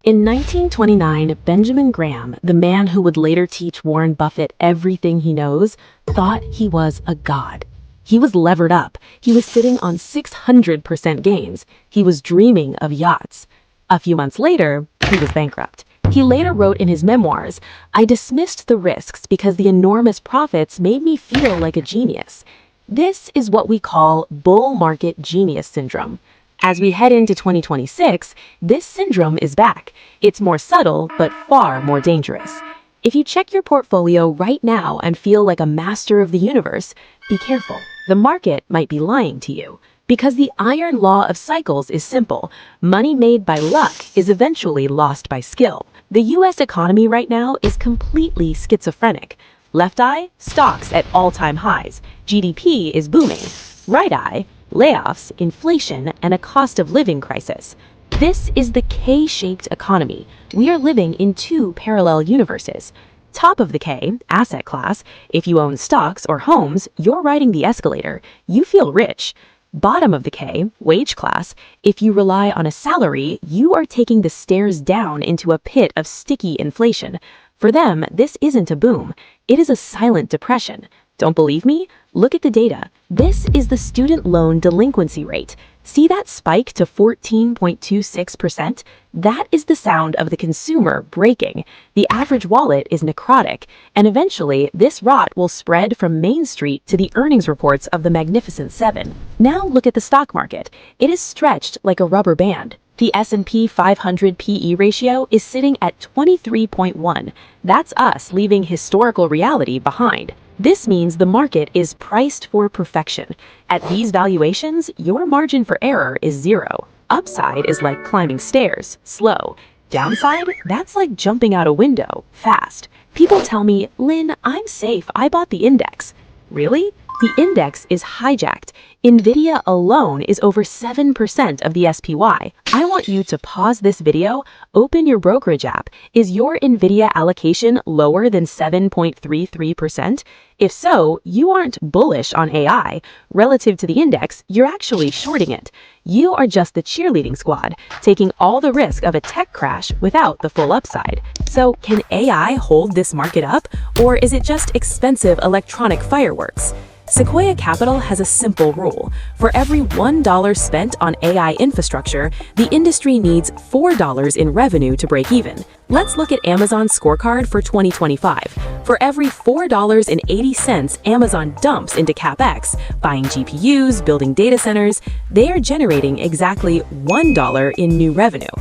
In 1929, Benjamin Graham, the man who would later teach Warren Buffett everything he knows, thought he was a god. He was levered up. He was sitting on 600% gains. He was dreaming of yachts. A few months later, he was bankrupt. He later wrote in his memoirs, "I dismissed the risks because the enormous profits made me feel like a genius." This is what we call bull market genius syndrome. As we head into 2026, this syndrome is back. It's more subtle, but far more dangerous. If you check your portfolio right now and feel like a master of the universe, be careful. The market might be lying to you. Because the iron law of cycles is simple. Money made by luck is eventually lost by skill. The US economy right now is completely schizophrenic. Left eye, stocks at all-time highs. GDP is booming. Right eye, layoffs, inflation, and a cost of living crisis. This is the K-shaped economy. We are living in two parallel universes. Top of the K, asset class, if you own stocks or homes, you're riding the escalator. You feel rich. Bottom of the K, wage class, if you rely on a salary, you are taking the stairs down into a pit of sticky inflation. For them, this isn't a boom. It is a silent depression. Don't believe me? Look at the data. This is the student loan delinquency rate. See that spike to 14.26%? That is the sound of the consumer breaking. The average wallet is necrotic, and eventually this rot will spread from Main Street to the earnings reports of the Magnificent Seven. Now look at the stock market. It is stretched like a rubber band. The S&P 500 PE ratio is sitting at 23.1. That's us leaving historical reality behind. This means the market is priced for perfection. At these valuations, your margin for error is zero. Upside is like climbing stairs, slow. Downside, that's like jumping out a window, fast. People tell me, "Lynn, I'm safe, I bought the index." Really? The index is hijacked. Nvidia alone is over 7% of the SPY. I want you to pause this video, open your brokerage app. Is your Nvidia allocation lower than 7.33%? If so, you aren't bullish on AI. Relative to the index, you're actually shorting it. You are just the cheerleading squad, taking all the risk of a tech crash without the full upside. So can AI hold this market up, or is it just expensive electronic fireworks? Sequoia Capital has a simple rule. For every $1 spent on AI infrastructure, the industry needs $4 in revenue to break even. Let's look at Amazon's scorecard for 2025. For every $4.80 Amazon dumps into CapEx, buying GPUs, building data centers, they are generating exactly $1 in new revenue.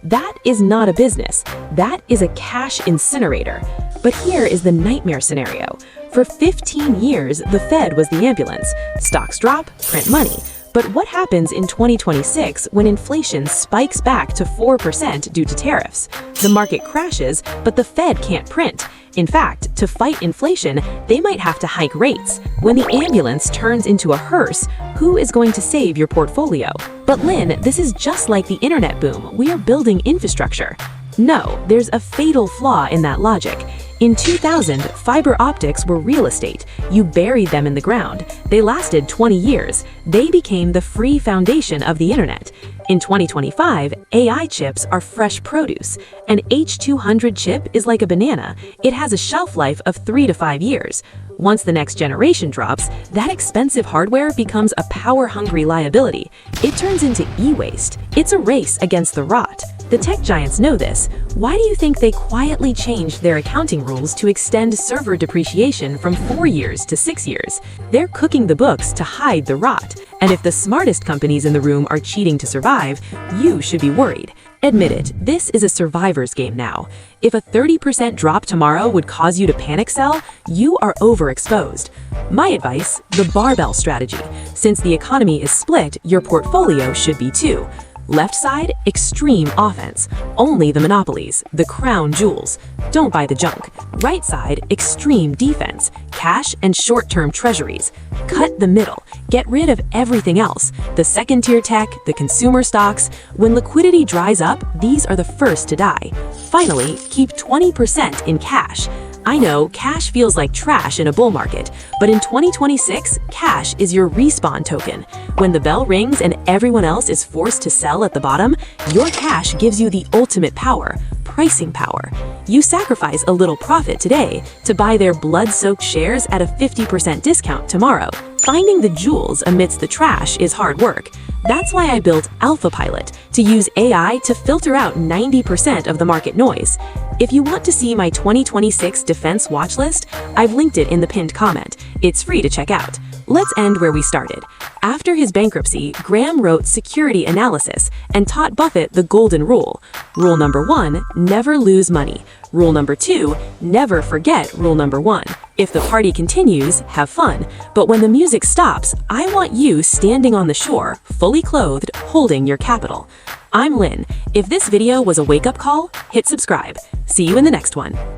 That is not a business. That is a cash incinerator. But here is the nightmare scenario. For 15 years, the Fed was the ambulance. Stocks drop, print money. But what happens in 2026 when inflation spikes back to 4% due to tariffs? The market crashes, but the Fed can't print. In fact, to fight inflation, they might have to hike rates. When the ambulance turns into a hearse, who is going to save your portfolio? But Lynn, this is just like the internet boom. We are building infrastructure. No, there's a fatal flaw in that logic. In 2000, fiber optics were real estate. You buried them in the ground. They lasted 20 years. They became the free foundation of the internet. In 2025, AI chips are fresh produce. An H200 chip is like a banana. It has a shelf life of 3 to 5 years. Once the next generation drops, that expensive hardware becomes a power-hungry liability. It turns into e-waste. It's a race against the rot. The tech giants know this. Why do you think they quietly changed their accounting rules to extend server depreciation from 4 years to 6 years? They're cooking the books to hide the rot. And if the smartest companies in the room are cheating to survive, you should be worried. Admit it, this is a survivor's game now. If a 30% drop tomorrow would cause you to panic sell, you are overexposed. My advice, the barbell strategy. Since the economy is split, your portfolio should be too. Left side, extreme offense. Only the monopolies, the crown jewels. Don't buy the junk. Right side, extreme defense. Cash and short-term treasuries. Cut the middle. Get rid of everything else. The second-tier tech, the consumer stocks. When liquidity dries up, these are the first to die. Finally, keep 20% in cash. I know cash feels like trash in a bull market, but in 2026, cash is your respawn token. When the bell rings and everyone else is forced to sell at the bottom, your cash gives you the ultimate power, pricing power. You sacrifice a little profit today to buy their blood-soaked shares at a 50% discount tomorrow. Finding the jewels amidst the trash is hard work. That's why I built AlphaPilot, to use AI to filter out 90% of the market noise. If you want to see my 2026 defense watch list, I've linked it in the pinned comment. It's free to check out. Let's end where we started. After his bankruptcy, Graham wrote Security Analysis and taught Buffett the golden rule. Rule number 1, never lose money. Rule number 2, never forget rule number 1. If the party continues, have fun. But when the music stops, I want you standing on the shore, fully clothed, holding your capital. I'm Lynn. If this video was a wake-up call, hit subscribe. See you in the next one.